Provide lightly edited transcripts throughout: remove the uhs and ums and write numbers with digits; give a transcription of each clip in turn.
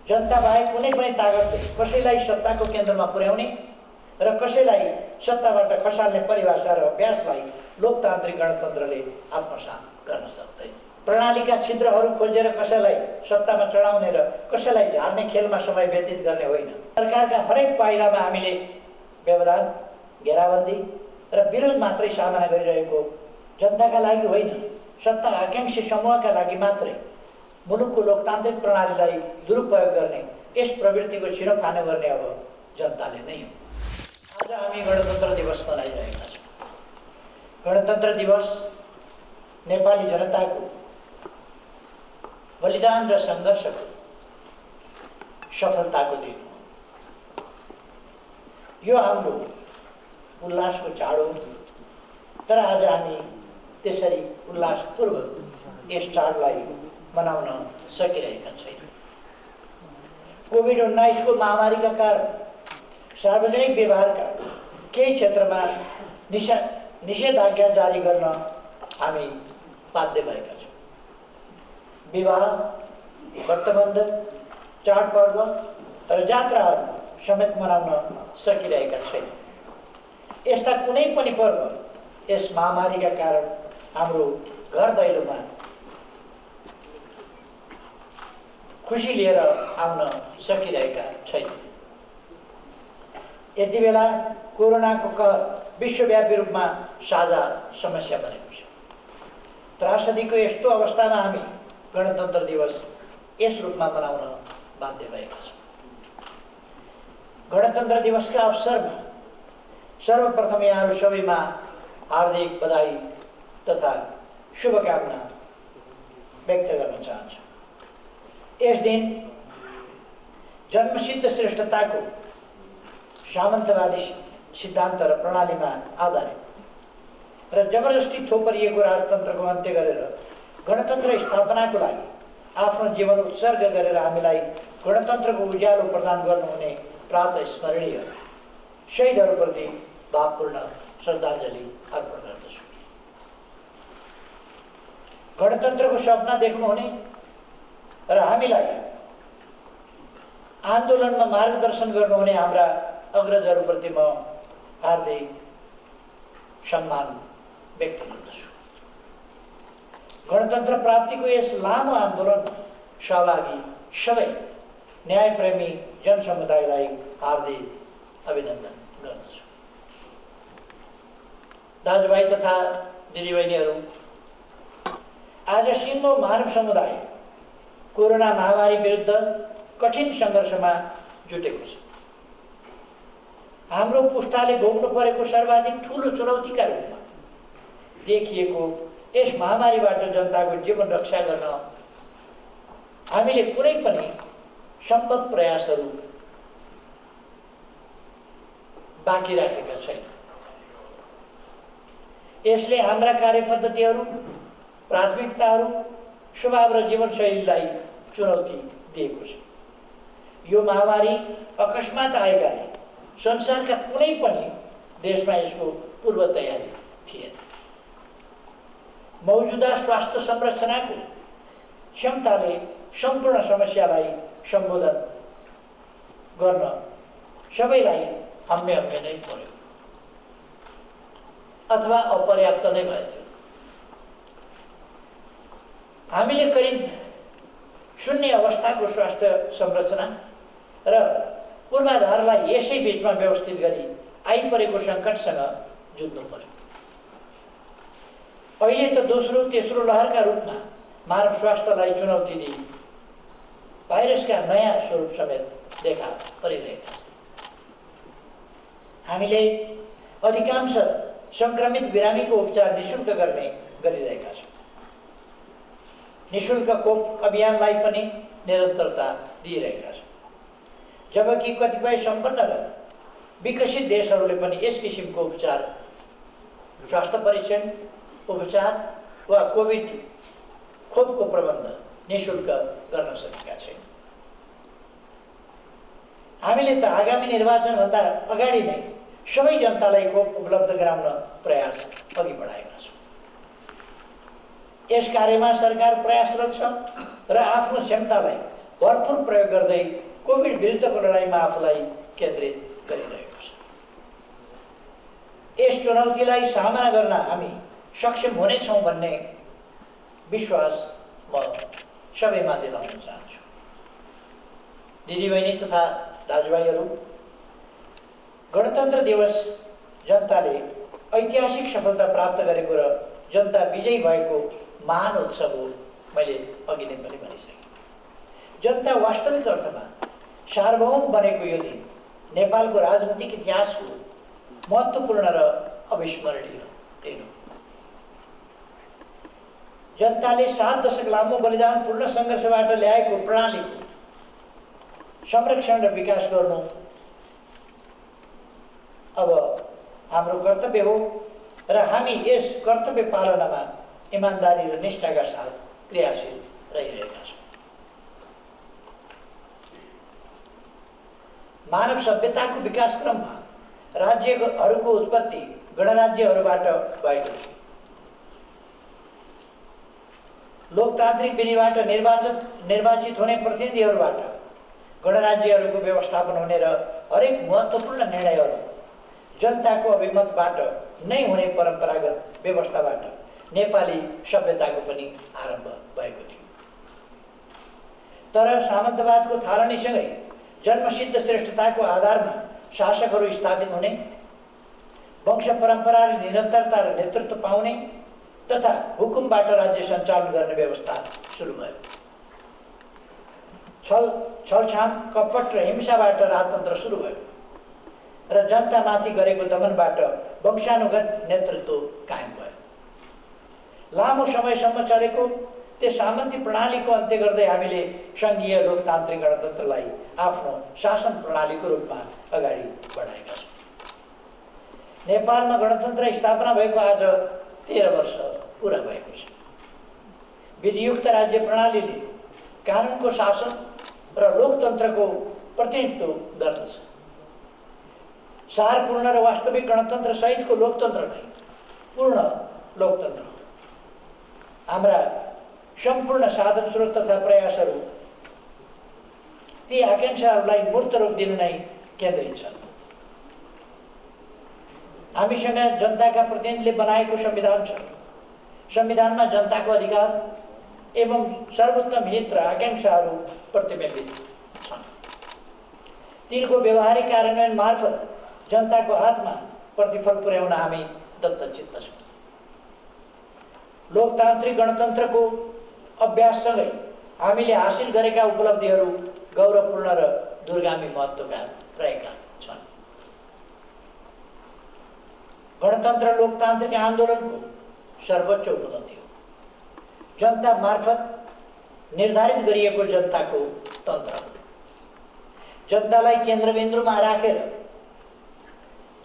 जनता बाहेक कुनै पनि ताकतले कसैलाई सत्ताको केन्द्रमा पुर्याउने र कसैलाई सत्ताबाट खसाल्ने परिभाषा र अभ्यासलाई लोकतान्त्रिक गणतन्त्रले आत्मसात गर्न सक्दैन। प्रणालीका छिद्रहरू खोजेर कसैलाई सत्तामा चढाउने र कसैलाई झार्ने खेलमा समय व्यतीत गर्ने होइन। सरकारका हरेक पाइलामा हामीले व्यवधान, घेराबन्दी र विरोध मात्रै सामना गरिरहेको जनताका लागि होइन, सत्ता आकांक्षी समूहका लागि मात्रै मुलुकको लोकतान्त्रिक प्रणालीलाई दुरुपयोग गर्ने यस प्रवृत्तिको छिनोफानो गर्ने अब जनताले नै हो। आज हामी गणतन्त्र दिवस मनाइरहेका छौँ। गणतन्त्र दिवस नेपाली जनताको बलिदान र सङ्घर्षको सफलताको दिन हो। यो हाम्रो उल्लासको चाड हो, तर आज हामी त्यसरी उल्लासपूर्वक यस चाडलाई मनाउन सकिरहेका छैनौँ। कोभिड-19 को महामारीका कारण सार्वजनिक व्यवहारका केही क्षेत्रमा निषेधाज्ञा जारी गर्न हामी बाध्य भएका छौँ। विवाह, व्रतबन्ध, चाडपर्व र जात्राहरू समेत मनाउन सकिरहेका छैनौँ। यस्ता कुनै पनि पर्व यस महामारीका कारण हाम्रो घर दैलोमा खुसी लिएर आउन सकिरहेका छैनौँ। यति बेला कोरोनाको कहर विश्वव्यापी रूपमा साझा समस्या बनेको छ। त्रासदीको यस्तो अवस्थामा हामी गणतन्त्र दिवस यस रूपमा मनाउन बाध्य भएका छौँ। गणतन्त्र दिवसका अवसरमा सर्वप्रथम यहाँहरू सबैमा हार्दिक बधाई तथा शुभकामना व्यक्त गर्न चाहन्छु। यस दिन जन्मसिद्ध श्रेष्ठताको सामन्तवादी सिद्धान्त र प्रणालीमा आधारित र जबरजस्ती थोपरिएको राजतन्त्रको अन्त्य गरेर गणतन्त्र स्थापनाको लागि आफ्नो जीवन उत्सर्ग गरेर हामीलाई गणतन्त्रको उज्यालो प्रदान गर्नुहुने प्रातः स्मरणीय शहीदहरूप्रति भावपूर्ण श्रद्धाञ्जली अर्पण गर्दछु। गणतन्त्रको सपना देख्नुहुने र हामीलाई आन्दोलनमा मार्गदर्शन गर्नुहुने हाम्रा अग्रजहरूप्रति म हार्दिक सम्मान व्यक्त गर्दछु। गणतन्त्र प्राप्तिको यस लामो आन्दोलनमा सहभागी सबै न्यायप्रेमी जनसमुदायलाई हार्दिक अभिनन्दन गर्दछु। दाजुभाइ तथा दिदीबहिनीहरू, आज सिङ्गो मानव समुदाय कोरोना महामारी विरुद्ध कठिन सङ्घर्षमा जुटेको छ। हाम्रो पुस्ताले भोग्नु परेको सर्वाधिक ठुलो चुनौतीका रूपमा देखिएको यस महामारीबाट जनताको जीवन रक्षा गर्न हामीले कुनै पनि सम्भव प्रयासहरू बाँकी राखेका छैनौँ। यसले हाम्रा कार्यपद्धतिहरू, प्राथमिकताहरू, स्वभाव र जीवनशैलीलाई चुनौती दिएको छ। यो महामारी अकस्मात आएकाले संसारका कुनै पनि देशमा यसको पूर्व तयारी थिएन। मौजुदा स्वास्थ्य संरक्षणाको क्षमताले सम्पूर्ण समस्यालाई सम्बोधन गर्न सबैलाई हम्मे नै पर्यो अथवा अपर्याप्त नै भयो। हामीले करिब शून्य अवस्थाको स्वास्थ्य संरचना र पूर्वाधारलाई यसै बीचमा व्यवस्थित गरी आइपरेको सङ्कटसँग जुझ्नु पर्यो। अहिले त दोस्रो तेस्रो लहरका रूपमा मानव स्वास्थ्यलाई चुनौती दिई भाइरसका नयाँ स्वरूप समेत देखा परिरहेका छन्। हामीले अधिकांश सङ्क्रमित बिरामीको उपचार निःशुल्क गरिरहेका छौँ। निःशुल्क खोप अभियानलाई पनि निरन्तरता दिइरहेका छौँ। जबकि कतिपय सम्पन्न र विकसित देशहरूले पनि यस किसिमको उपचार, स्वास्थ्य परीक्षण, उपचार वा कोभिड खोपको प्रबन्ध निःशुल्क गर्न सकेका छैनन्। हामीले त आगामी निर्वाचनभन्दा अगाडि नै सबै जनतालाई खोप उपलब्ध गराउन प्रयास अघि बढाएका छौँ। यस कार्यमा सरकार प्रयासरत छ र आफ्नो क्षमतालाई भरपुर प्रयोग गर्दै कोभिड विरुद्धको लडाइँमा आफूलाई केन्द्रित गरिरहेको छ। यस चुनौतीलाई सामना गर्न हामी सक्षम हुनेछौँ भन्ने विश्वास म सबैमा दिलाउन चाहन्छु। दिदीबहिनी तथा दाजुभाइहरू, गणतन्त्र दिवस जनताले ऐतिहासिक सफलता प्राप्त गरेको र जनता विजयी भएको महान उत्सव हो। मैले अघि नै पनि भनिसकेँ। जनता वास्तविक अर्थमा सार्वभौम बनेको यो दिन नेपालको राजनीतिक इतिहासको महत्त्वपूर्ण र अविस्मरणीय दिन हो। जनताले 7 दशक लामो बलिदानपूर्ण सङ्घर्षबाट ल्याएको प्रणालीको संरक्षण र विकास गर्नु अब हाम्रो कर्तव्य हो र हामी यस कर्तव्य पालनामा इमानदारी र निष्ठाका साथ क्रियाशील रहिरहेका छौँ। मानव सभ्यताको विकास क्रममा राज्यहरूको उत्पत्ति गणराज्यहरूबाट भएको थियो। लोकतान्त्रिक विधिबाट निर्वाचित हुने प्रतिनिधिहरूबाट गणराज्यहरूको व्यवस्थापन हुने र हरेक महत्त्वपूर्ण निर्णयहरू जनताको अभिमतबाट नै हुने परम्परागत व्यवस्थाबाट नेपाली सभ्यताको पनि आरम्भ भएको थियो। तर सामन्तवादको थालनीसँगै जन्मसिद्ध श्रेष्ठताको आधारमा शासकहरू स्थापित हुने, वंश परम्पराले निरन्तरता र नेतृत्व पाउने तथा हुकुमबाट राज्य सञ्चालन गर्ने व्यवस्था सुरु भयो। छलछाम, कपट र हिंसाबाट राजतन्त्र सुरु भयो र जनतामाथि गरेको दमनबाट वंशानुगत नेतृत्व कायम भयो। लामो समयसम्म चलेको त्यस सामन्ती प्रणालीको अन्त्य गर्दै हामीले सङ्घीय लोकतान्त्रिक गणतन्त्रलाई आफ्नो शासन प्रणालीको रूपमा अगाडि बढाएका छौँ। नेपालमा गणतन्त्र स्थापना भएको आज 13 वर्ष पुरा भएको छ। विधियुक्त राज्य प्रणालीले कानुनको शासन र लोकतन्त्रको प्रतिनिधित्व गर्दछ। सारपूर्ण र वास्तविक गणतन्त्र सहितको लोकतन्त्र नै पूर्ण लोकतन्त्र हो। हाम्रा सम्पूर्ण साधन स्रोत तथा प्रयासहरू ती आकाङ्क्षाहरूलाई मूर्त रूप दिनु नै केन्द्रित छन्। हामीसँग जनताका प्रतिनिधिले बनाएको संविधान छ। संविधानमा जनताको अधिकार एवं सर्वोत्तम हित र आकाङ्क्षाहरू प्रतिबिम्बित छन्। तिनको व्यवहारिक कार्यान्वयन मार्फत जनताको हातमा प्रतिफल पुर्याउन हामी दत्तचित्त छौँ। लोकतान्त्रिक गणतन्त्रको अभ्याससँगै हामीले हासिल गरेका उपलब्धिहरू गौरवपूर्ण र दूरगामी महत्त्वका रहेका छन्। गणतन्त्र लोकतान्त्रिक आन्दोलनको सर्वोच्च उपलब्धि हो। जनता मार्फत निर्धारित गरिएको जनताको तन्त्र हो। जनतालाई केन्द्रबिन्दुमा राखेर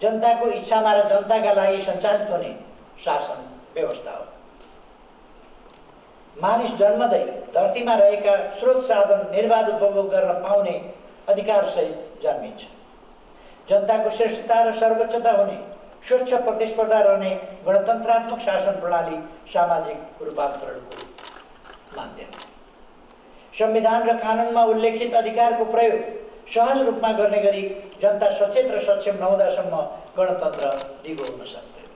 जनताको इच्छामा र जनताका लागि सञ्चालित हुने शासन व्यवस्था हो। मानिस जन्मदै धरतीमा रहेका स्रोत साधन निर्वाध उपभोग गर्न पाउने अधिकारसहित जन्मिन्छ। जनताको श्रेष्ठता र सर्वोच्चता हुने, स्वच्छ प्रतिस्पर्धा रहने गणतन्त्रात्मक शासन प्रणाली सामाजिक रूपान्तरणको माध्यम। संविधान र कानुनमा उल्लेखित अधिकारको प्रयोग सहज रूपमा गर्ने गरी जनता सचेत र सक्षम नहुँदासम्म गणतन्त्र दिगो हुन सक्दैन।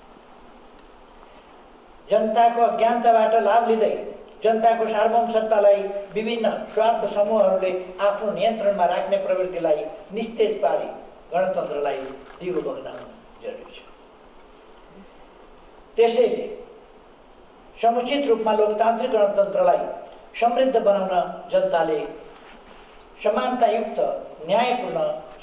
जनताको अज्ञानताबाट लाभ लिँदै जनताको सार्वभौम सत्तालाई विभिन्न स्वार्थ समूहहरूले आफ्नो नियन्त्रणमा राख्ने प्रवृत्तिलाई निस्तेज पारी गणतन्त्रलाई दिगो बनाउन जरुरी छ। त्यसैले समुचित रूपमा लोकतान्त्रिक गणतन्त्रलाई समृद्ध बनाउन जनताले समानतायुक्त, न्यायपूर्ण,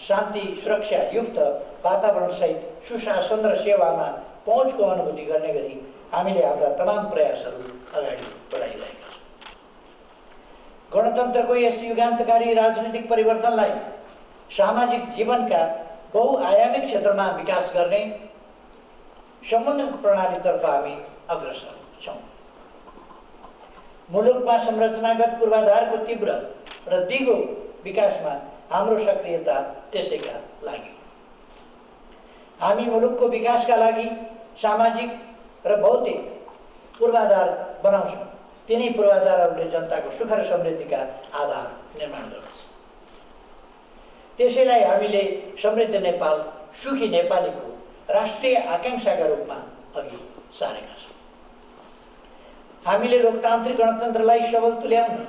शान्ति सुरक्षा युक्त वातावरणसहित सुशासन र सेवामा पहुँचको अनुभूति गर्ने गरी हामीले हाम्रा तमाम प्रयासहरू अगाडि बढाइरहेका छौँ। गणतन्त्रको यस युगान्तकारी राजनीतिक परिवर्तनलाई सामाजिक जीवनका बहुआयामिक क्षेत्रमा विकास गर्ने समुन्नत प्रणालीतर्फ हामी अग्रसर छौँ। मुलुकमा संरचनागत पूर्वाधारको तीव्र र दिगो विकासमा हाम्रो सक्रियता त्यसैका लागि। हामी मुलुकको विकासका लागि सामाजिक र भौतिक पूर्वाधार बनाउँछौँ। तिनै पूर्वाधारहरूले जनताको सुख र समृद्धिका आधार निर्माण गर्दछ। त्यसैलाई हामीले समृद्ध नेपाल सुखी नेपालीको राष्ट्रिय आकांक्षाका रूपमा अघि सारेका छौँ। हामीले लोकतान्त्रिक गणतन्त्रलाई सबल तुल्याउन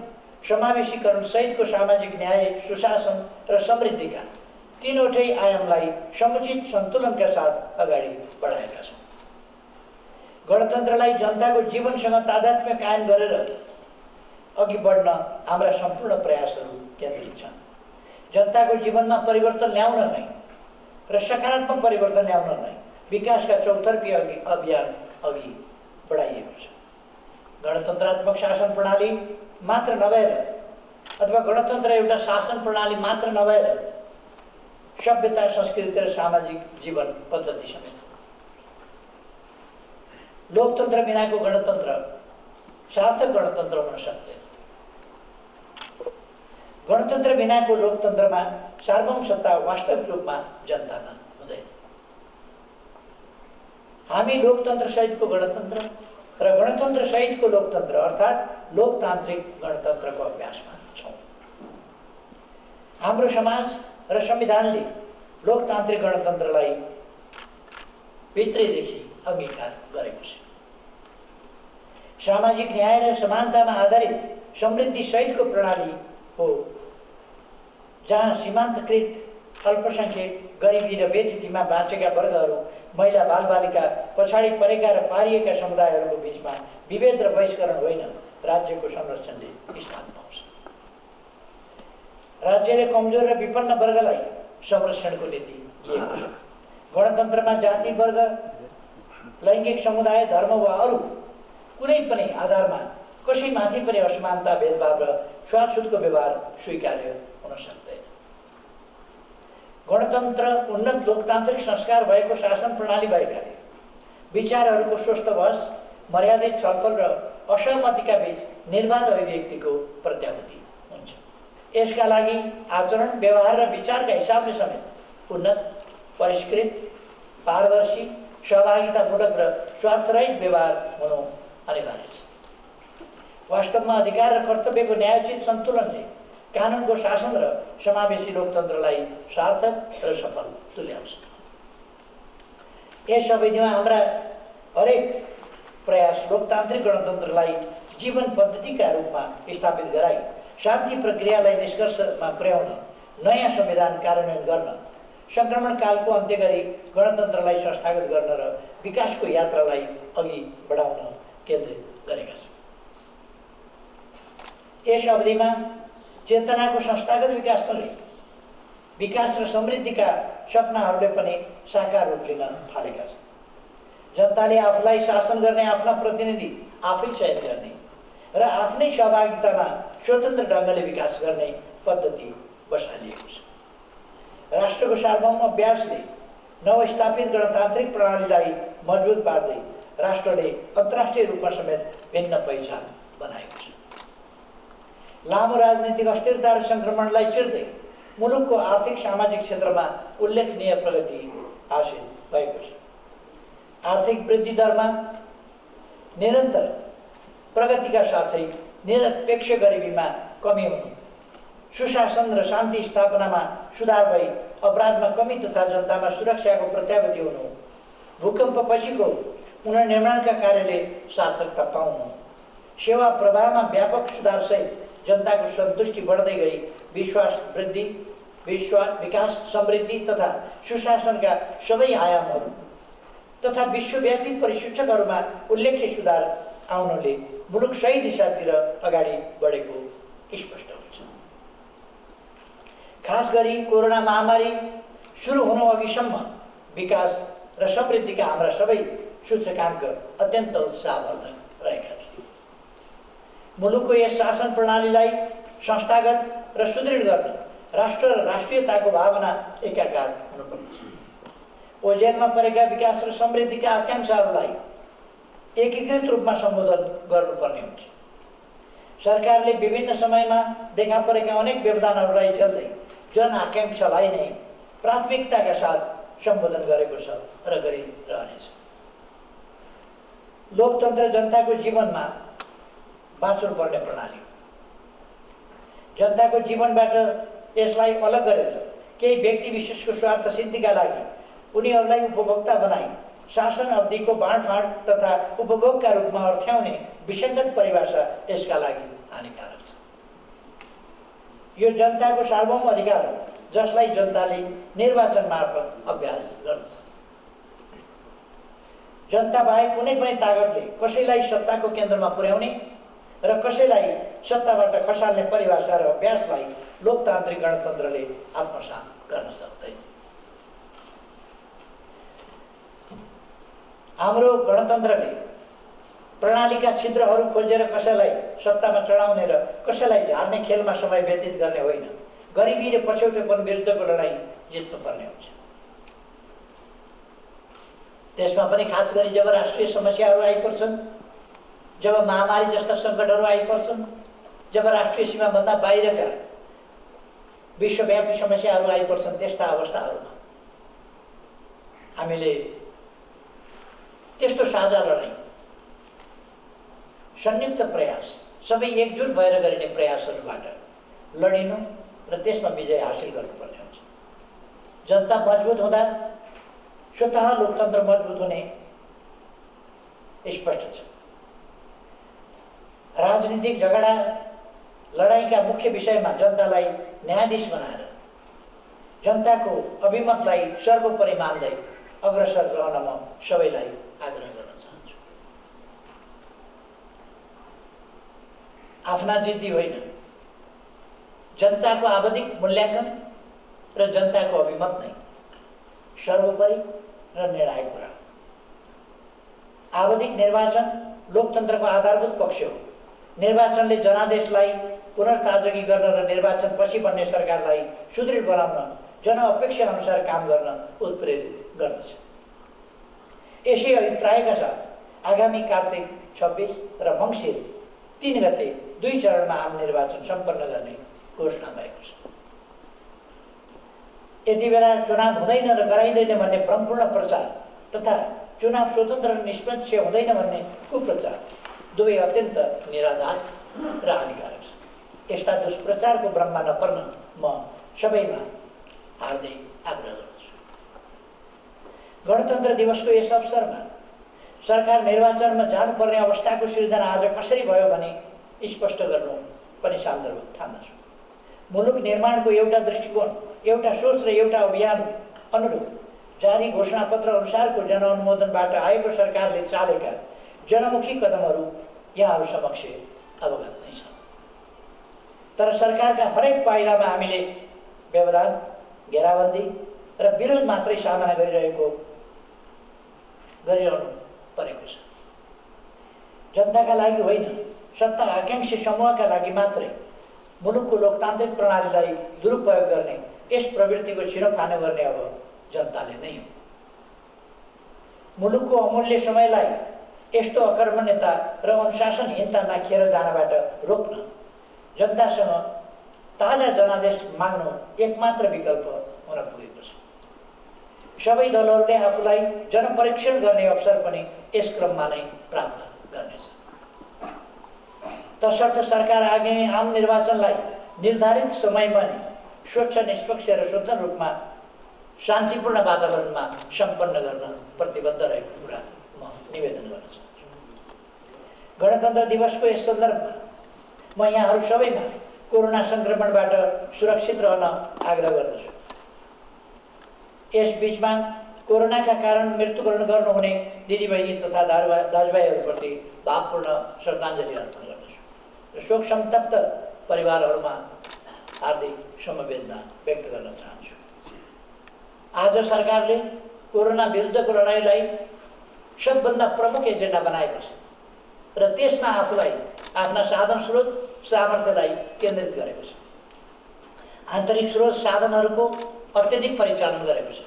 समावेशीकरण सहितको सामाजिक न्याय, सुशासन र समृद्धिका तीनवटै आयामलाई समुचित सन्तुलनका साथ अगाडि बढाएका छौँ। गणतन्त्रलाई जनताको जीवनसँग तादात्म्य कायम गरेर अघि बढ्न हाम्रा सम्पूर्ण प्रयासहरू केन्द्रित छन्। जनताको जीवनमा परिवर्तन ल्याउन नै र सकारात्मक परिवर्तन ल्याउनलाई विकासका चौतर्फी अभियान अघि बढाइएको छ। गणतन्त्रात्मक शासन प्रणाली मात्र नभएर अथवा गणतन्त्र एउटा शासन प्रणाली मात्र नभएर सभ्यता, संस्कृति र सामाजिक जीवन पद्धति समेत लोकतन्त्र बिनाको गणतन्त्र सार्थक गणतन्त्र हुन सक्दैन। गणतन्त्र बिनाको लोकतन्त्रमा सार्वभौम सत्ता वास्तविक रूपमा जनतामा हुँदैन। हामी लोकतन्त्र सहितको गणतन्त्र र गणतन्त्र सहितको लोकतन्त्र अर्थात् लोकतान्त्रिक गणतन्त्रको अभ्यासमा छौँ। हाम्रो समाज र संविधानले लोकतान्त्रिक गणतन्त्रलाई भित्रैदेखि अङ्गीकार गरेको छ। सामाजिक न्याय र समानतामा आधारित समृद्धि सहितको प्रणाली हो, जहाँ सीमान्तकृत अल्पसङ्ख्यक गरिबी र बेथितिमा बाँचेका वर्गहरू, महिला, बालबालिका, पछाडि परेका र पारिएका समुदायहरूको बिचमा विभेद र बहिष्करण होइन, राज्यको संरक्षणले स्थान पाउँछ। राज्यले कमजोर र विपन्न वर्गलाई संरक्षणको नीति लिएको छ। गणतन्त्रमा जाति, वर्ग, लैङ्गिक समुदाय, धर्म वा अरू कुनै पनि आधारमा कसैमाथि पनि असमानता, भेदभाव र छुवाछुतको व्यवहार स्वीकार्य हुन सक्दैन। गणतन्त्र उन्नत लोकतान्त्रिक संस्कार भएको शासन प्रणाली भएकाले विचारहरूको स्वस्थ बहस, मर्यादित छलफल र असहमतिका बीच निर्वाध अभिव्यक्तिको प्रत्याभूति हुन्छ। यसका लागि आचरण, व्यवहार र विचारका हिसाबले समेत उन्नत, परिष्कृत, पारदर्शी, सहभागितामूलक र स्वार्थरहित व्यवहार हुनु अनिवार्य छ। वास्तवमा अधिकार र कर्तव्यको न्यायोचित सन्तुलनले कानुनको शासन र समावेशी लोकतन्त्रलाई सार्थक र सफल तुल्याउँछ। यस अवधिमा हाम्रा हरेक प्रयास लोकतान्त्रिक गणतन्त्रलाई जीवन पद्धतिका रूपमा स्थापित गराई शान्ति प्रक्रियालाई निष्कर्षमा पुर्याउन, नयाँ संविधान कार्यान्वयन गर्न, सङ्क्रमणकालको अन्त्य गरी गणतन्त्रलाई संस्थागत गर्न र विकासको यात्रालाई अघि बढाउन केन्द्रित गरेका छन्। यस अवधिमा चेतनाको संस्थागत विकाससँगै विकास र समृद्धिका सपनाहरूले पनि साकार रूप लिन थालेका छन्। जनताले आफूलाई शासन गर्ने आफ्ना प्रतिनिधि आफै चयन गर्ने र आफ्नै सहभागितामा स्वतन्त्र ढङ्गले विकास गर्ने पद्धति बसालिएको छ। राष्ट्रको सार्वभौम अभ्यासले नवस्थापित गणतान्त्रिक प्रणालीलाई मजबुत पार्दै राष्ट्रले अन्तर्राष्ट्रिय रूपमा समेत भिन्न पहिचान बनाएको छ। लामो राजनीतिक अस्थिरता र सङ्क्रमणलाई चिर्दै मुलुकको आर्थिक सामाजिक क्षेत्रमा उल्लेखनीय प्रगति हासिल भएको छ। आर्थिक वृद्धि दरमा निरन्तर प्रगतिका साथै निरपेक्ष गरिबीमा कमी हुनु, सुशासन र शान्ति स्थापनामा सुधार भई अपराधमा कमी तथा जनतामा सुरक्षाको प्रत्याभूति हुनु, भूकम्पपछिको पुनर्निर्माणका कार्यले सार्थकता पाउनु, सेवा प्रवाहमा व्यापक सुधारसहित जनताको सन्तुष्टि बढ्दै गई विश्वास वृद्धि, विकास, समृद्धि तथा सुशासनका सबै आयामहरू तथा विश्वव्यापी परिसूचकहरूमा उल्लेख्य सुधार आउनुले मुलुक सही दिशातिर अगाडि बढेको स्पष्ट हुन्छ। खास गरी कोरोना महामारी सुरु हुनु अघिसम्म विकास र समृद्धिका हाम्रा सबै सूचकाङ्क अत्यन्त उत्साहवर्धक रहेका थिए। मुलुकको यस शासन प्रणालीलाई संस्थागत र सुदृढ गर्न राष्ट्र र राष्ट्रियताको भावना एकाकार हुनुपर्छ। ओझेलमा परेका विकास र समृद्धिका आकाङ्क्षाहरूलाई एकीकृत रूपमा सम्बोधन गर्नुपर्ने हुन्छ। सरकारले विभिन्न समयमा देखा परेका अनेक व्यवधानहरूलाई झेल्दै जन आकाङ्क्षालाई नै प्राथमिकताका साथ सम्बोधन गरेको छ र गरिरहनेछ। लोकतन्त्र जनताको जीवनमा बाँच्नुपर्ने प्रणाली हो। जनताको जीवनबाट यसलाई अलग गरेर केही व्यक्ति विशेषको स्वार्थ सिद्धिका लागि उनीहरूलाई उपभोक्ता बनाई शासन अवधिको बाँडफाँड तथा उपभोगका रूपमा अर्थ्याउने विसङ्गत परिभाषा यसका लागि हानिकारक छ। यो जनताको सार्वभौम अधिकार हो जसलाई जनताले निर्वाचन मार्फत अभ्यास गर्दछ। जनता बाहेक कुनै पनि ताकतले कसैलाई सत्ताको केन्द्रमा पुर्याउने र कसैलाई सत्ताबाट खसाल्ने परिभाषा र अभ्यासलाई लोकतान्त्रिक गणतन्त्रले आत्मसात गर्न सक्दैन। हाम्रो गणतन्त्रले प्रणालीका छिद्रहरू खोजेर कसैलाई सत्तामा चढाउने र कसैलाई झार्ने खेलमा समय व्यतीत गर्ने होइन, गरिबी र पछौटेपन विरुद्धको लडाईँ जित्नुपर्ने हुन्छ। त्यसमा पनि खास गरी जब राष्ट्रिय समस्याहरू आइपर्छन्, जब महामारी जस्ता सङ्कटहरू आइपर्छन्, जब राष्ट्रिय सीमाभन्दा बाहिरका विश्वव्यापी समस्याहरू आइपर्छन्, त्यस्ता अवस्थाहरूमा हामीले त्यस्तो साझा लडाईँ, संयुक्त प्रयास, सबै एकजुट भएर गरिने प्रयासहरूबाट लडिनु र त्यसमा विजय हासिल गर्नुपर्ने हुन्छ। जनता मजबुत हुँदा स्वतः लोकतन्त्र मजबुत हुने स्पष्ट छ। राजनीतिक झगडा लडाईँका मुख्य विषयमा जनतालाई न्यायाधीश बनाएर जनताको अभिमतलाई सर्वोपरि मान्दै अग्रसर रहन म सबैलाई आग्रह गर्न चाहन्छु। आफ्ना जिद्दी होइन, जनताको आवधिक मूल्याङ्कन र जनताको अभिमत नै सर्वोपरि र निर्णायक कुरा। आवधिक निर्वाचन लोकतन्त्रको आधारभूत पक्ष हो। निर्वाचनले जनादेशलाई पुनर्ताजगी गर्न र निर्वाचन पछि बन्ने सरकारलाई सुदृढ बनाउन, जनअपेक्षा अनुसार काम गर्न उत्प्रेरित गर्दछ। यसै अभिप्रायका साथ आगामी कार्तिक 26 र मङ्सिर 3 गते 2 चरणमा आम निर्वाचन सम्पन्न गर्ने घोषणा भएको छ। यति बेला चुनाव हुँदैन र गराइँदैन भन्ने भ्रमपूर्ण प्रचार तथा चुनाव स्वतन्त्र र निष्पक्ष हुँदैन भन्ने कुप्रचार दुवै अत्यन्त निराधार र हानिकारक छ। यस्ता दुष्प्रचारको भ्रममा नपर्न म सबैमा हार्दिक आग्रह गर्दछु। गणतन्त्र दिवसको यस अवसरमा सरकार निर्वाचनमा जानुपर्ने अवस्थाको सिर्जना आज कसरी भयो भने स्पष्ट गर्नु पनि सन्दर्भ ठान्दछु। मुलुक निर्माणको एउटा दृष्टिकोण, एउटा सोच र एउटा अभियान अनुरूप जारी घोषणापत्र अनुसारको जनअनुमोदनबाट आएको सरकारले चालेका जनमुखी कदमहरू यहाँहरू समक्ष अवगत नै छन्। तर सरकारका हरेक पाइलामा हामीले व्यवधान, घेराबन्दी र विरोध मात्रै सामना गरिरहनु परेको छ। जनताका लागि होइन, सत्ता आकांक्षी समूहका लागि मात्रै मुलुकको लोकतान्त्रिक प्रणालीलाई दुरुपयोग गर्ने यस प्रवृत्तिको छिनोफानो गर्ने अब जनताले नै हो। मुलुकको अमूल्य समयलाई यस्तो अकर्मण्यता र अनुशासनहीनतामा खेर जानबाट रोक्न जनतासँग ताजा जनादेश माग्नु एकमात्र विकल्प हुन पुगेको छ। सबै दलहरूले आफूलाई जनपरीक्षण गर्ने अवसर पनि यस क्रममा नै प्राप्त गर्नेछ। तसर्थ सरकार आगामी आम निर्वाचनलाई निर्धारित समयमा स्वच्छ, निष्पक्ष र स्वतन्त्र रूपमा शान्तिपूर्ण वातावरणमा सम्पन्न गर्न प्रतिबद्ध रहेको कुरा म निवेदन गर्न चाहन्छु। गणतन्त्र दिवसको यस सन्दर्भमा म यहाँहरू सबैमा कोरोना सङ्क्रमणबाट सुरक्षित रहन आग्रह गर्दछु। यस बीचमा कोरोनाका कारण मृत्युवरण गर्नुहुने दिदीबहिनी तथा दाजुभाइहरूप्रति भावपूर्ण श्रद्धाञ्जली अर्पण गर्दछु र शोक संतप्त परिवारहरूमा हार्दिक समवेदना व्यक्त गर्न चाहन्छु। आज सरकारले कोरोना विरुद्धको लडाईँलाई सबभन्दा प्रमुख एजेन्डा बनाएको छ र त्यसमा आफूलाई आफ्ना साधन स्रोत सामर्थ्यलाई केन्द्रित गरेको छ। आन्तरिक स्रोत साधनहरूको अत्यधिक परिचालन गरेको छ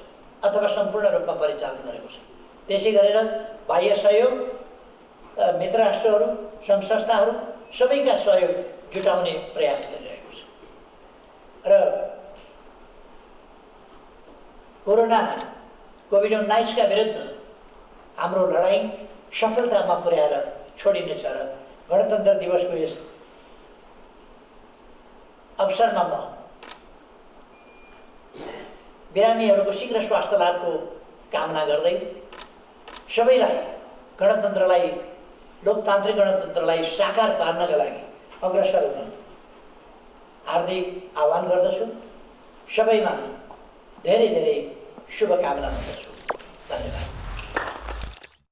अथवा सम्पूर्ण रूपमा परिचालन गरेको छ। त्यसै गरेर बाह्य सहयोग, मित्र राष्ट्रहरू, सङ्घ संस्थाहरू सबैका सहयोग जुटाउने प्रयास गरिरहेको छ र कोरोना कोभिड-19 का विरुद्ध हाम्रो लडाईँ सफलतामा पुर्याएर छोडिनेछ र गणतन्त्र दिवसको यस अवसरमा म बिरामीहरूको शीघ्र स्वास्थ्य लाभको कामना गर्दै सबैलाई गणतन्त्रलाई, लोकतान्त्रिक गणतन्त्रलाई साकार पार्नका लागि अग्रसर हुन हार्दिक आह्वान गर्दछु। सबैमा धेरै धेरै शुभकामना गर्दछु। धन्यवाद।